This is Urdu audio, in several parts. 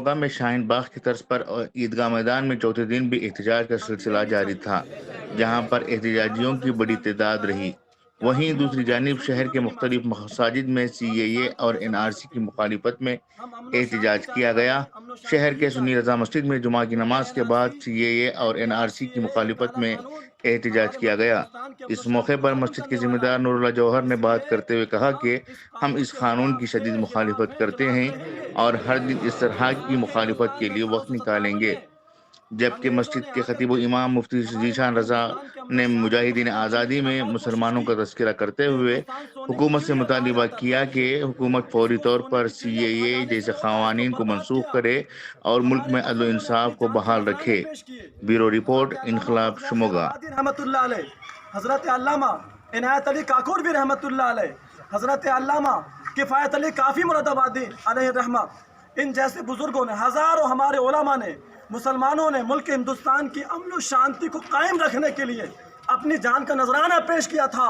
شموگا میں شاہین باغ کی طرز پر عیدگاہ میدان میں چوتھے دن بھی احتجاج کا سلسلہ جاری تھا، جہاں پر احتجاجیوں کی بڑی تعداد رہی۔ وہیں دوسری جانب شہر کے مختلف مساجد میں CAA اور NRC کی مخالفت میں احتجاج کیا گیا۔ شہر کے سنی رضا مسجد میں جمعہ کی نماز کے بعد CAA اور NRC کی مخالفت میں احتجاج کیا گیا۔ اس موقع پر مسجد کے ذمہ دار نور اللہ جوہر نے بات کرتے ہوئے کہا کہ ہم اس قانون کی شدید مخالفت کرتے ہیں اور ہر دن اس طرح کی مخالفت کے لیے وقت نکالیں گے۔ جبکہ مسجد کے خطیب و امام مفتی ذیشان رضا نے مجاہدین آزادی میں مسلمانوں کا تذکرہ کرتے ہوئے حکومت سے مطالبہ کیا کہ حکومت فوری طور پر CAA جیسے قوانین کو منسوخ کرے اور ملک میں عدل و انصاف کو بحال رکھے۔ بیورو رپورٹ، انقلاب شموگا۔ رحمت اللہ علیہ، حضرت علامہ عنایت علی کاکور بھی رحمت اللہ علیہ، حضرت علامہ کفایت علی کافی مراد آبادی علیہ الرحمہ، ان جیسے بزرگوں نے، ہزاروں ہمارے علماء نے، مسلمانوں نے ملک ہندوستان کی امن و شانتی کو قائم رکھنے کے لیے اپنی جان کا نذرانہ پیش کیا تھا۔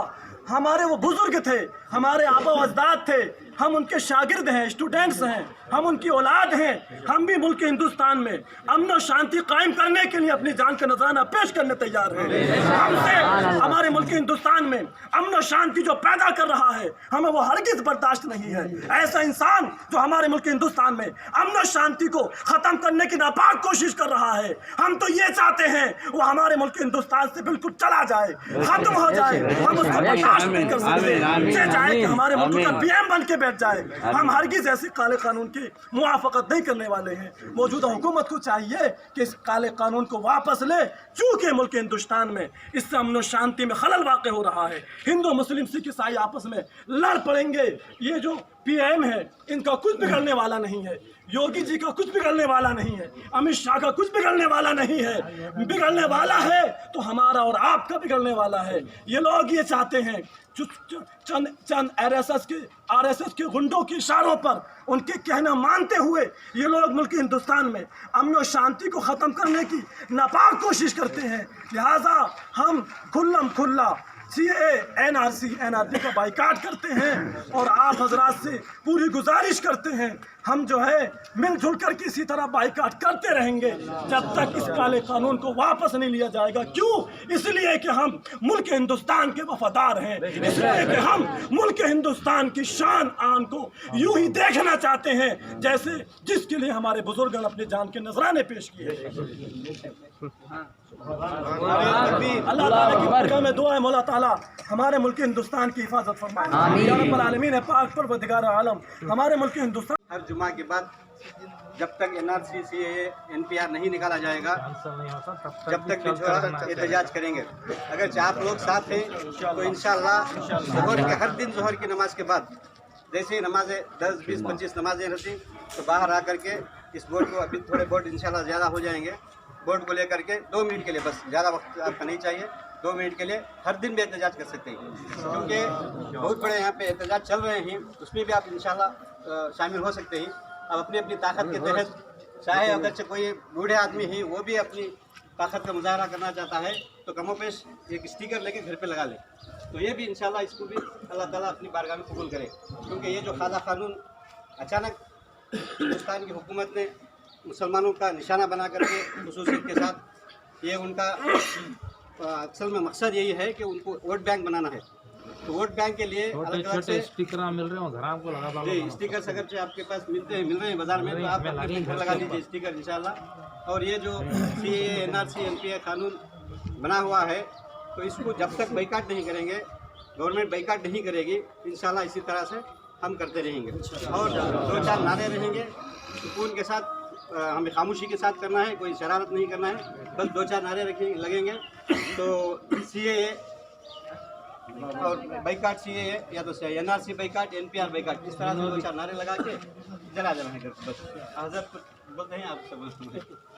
ہمارے وہ بزرگ تھے، ہمارے آبا و اجداد تھے، ہم ان کے شاگرد ہیں، اسٹوڈنٹس ہیں، ہم ان کی اولاد ہیں۔ ہم بھی ملک ہندوستان میں امن و شانتی قائم کرنے کے لیے اپنی جان کا نذرانہ پیش کرنے تیار ہیں۔ ہم سے ہمارے ملک ہندوستان میں امن و شانتی جو پیدا کر رہا ہے، ہمیں وہ ہرگز برداشت نہیں ہے۔ ایسا انسان جو ہمارے ملک ہندوستان میں امن و شانتی کو ختم کرنے کی ناپاک کوشش کر رہا ہے، ہم تو یہ چاہتے ہیں وہ ہمارے ملک ہندوستان سے بالکل چلا جائے، ختم ہو جائے۔ ہم اس کو برداشت نہیں کر سکتے کہ چاہے کہ ہمارے ملک کا PM بن کے بیٹھ جائے۔ ہم ہرگز ایسے کالے قانون کی موافقت نہیں کرنے والے ہیں۔ موجودہ حکومت کو چاہیے کہ اس کالے قانون کو واپس لے، چونکہ ملک ہندوستان میں اس سے امن و شانتی میں خلل واقع ہو رہا ہے۔ ہندو مسلم سکھ عیسائی آپس میں لڑ پڑیں گے۔ یہ جو PM ہے، ان کا کچھ بگڑنے والا نہیں ہے، یوگی جی کا کچھ بگڑنے والا نہیں ہے، امت شاہ کا کچھ بگڑنے والا نہیں ہے۔ بگڑنے والا ہے تو ہمارا اور آپ کا بگڑنے والا ہے۔ یہ لوگ یہ چاہتے ہیں چند RSS کے گنڈوں کے اشاروں پر ان کے کہنا مانتے ہوئے یہ لوگ ملک ہندوستان میں امن و شانتی کو ختم کرنے کی ناپاک کوشش کرتے ہیں۔ لہٰذا ہم کھلا CAA NRC کا بائیکاٹ کرتے ہیں اور آپ حضرات سے پوری گزارش کرتے ہیں، ہم جو ہے مل جل کر کے اسی طرح بائیکاٹ کرتے رہیں گے جب تک اس کالے قانون کو واپس نہیں لیا جائے گا۔ کیوں؟ اس لیے کہ ہم ملک ہندوستان کے وفادار ہیں، اس لیے کہ ہم ملک ہندوستان کی شان آن کو یوں ہی دیکھنا چاہتے ہیں جیسے جس کے لیے ہمارے بزرگوں نے اپنی جان کے نذرانے پیش کیے۔ اللہ تعالیٰ کی برکت میں دعا ہے مولا تعالیٰ ہمارے ملک ہندوستان کی حفاظت فرمائے۔ یا رب العالمین پاک پروردگار عالم ہمارے ملک ہندوستان۔ ہر جمعہ کے بعد جب تک NRC CAA NPR نہیں نکالا جائے گا، جب تک احتجاج کریں گے۔ اگرچہ آپ لوگ ساتھ ہیں تو انشاءاللہ ہر دن ظہر کی نماز کے بعد جیسے نمازیں 10 20 25 نمازیں رہتی تو باہر آ کر کے اس بورڈ کو، ابھی تھوڑے بورڈ انشاءاللہ زیادہ ہو جائیں گے، بورڈ کو لے کر کے 2 منٹ کے لیے، بس زیادہ وقت آپ کا نہیں چاہیے، 2 منٹ کے لیے ہر دن بھی احتجاج کر سکتے ہیں، کیونکہ بہت بڑے یہاں پہ احتجاج چل رہے ہیں، اس میں بھی آپ انشاءاللہ شامل ہو سکتے ہیں۔ اب اپنی اپنی طاقت کے تحت، چاہے اگرچہ کوئی بوڑھے آدمی ہیں وہ بھی اپنی طاقت کا مظاہرہ کرنا چاہتا ہے تو کم و بیش ایک اسٹیکر لے کے گھر پہ لگا لے، تو یہ بھی انشاءاللہ اس کو بھی اللہ تعالیٰ اپنی بارگاہ میں قبول کرے، کیونکہ یہ جو کالا قانون اچانک ہندوستان کی حکومت نے مسلمانوں کا نشانہ بنا کر کے خصوصیت کے ساتھ، یہ ان کا اصل میں مقصد یہی ہے کہ ان کو ووٹ بینک بنانا ہے، تو ووٹ بینک کے لیے الگ الگ سے اسٹیکر مل رہے ہیں گھر آپ کو لگا جی اسٹیکرس اگرچہ آپ کے پاس مل رہے ہیں بازار میں، تو آپ اپنے گھر لگا لیجیے اسٹیکر انشاءاللہ۔ اور یہ جو CAA NRC NPR قانون بنا ہوا ہے تو اس کو جب تک بائیکاٹ نہیں کریں گے، گورنمنٹ بائیکاٹ نہیں کرے گی، انشاءاللہ اسی طرح سے ہم کرتے رہیں گے اور 2-4 نعرے رہیں گے سکون کے ساتھ، ہمیں خاموشی کے ساتھ کرنا ہے، کوئی شرارت نہیں کرنا ہے، بس 2-4 نعرے لگیں گے تو CAA اور بائیکاٹ CAA یا تو NRC بائیکاٹ NPR بائیکاٹ، اس طرح سے 2-4 نعرے لگا کے جلا جانا ہے، بس حضرت بولتے ہیں آپ سے بولتے ہیں۔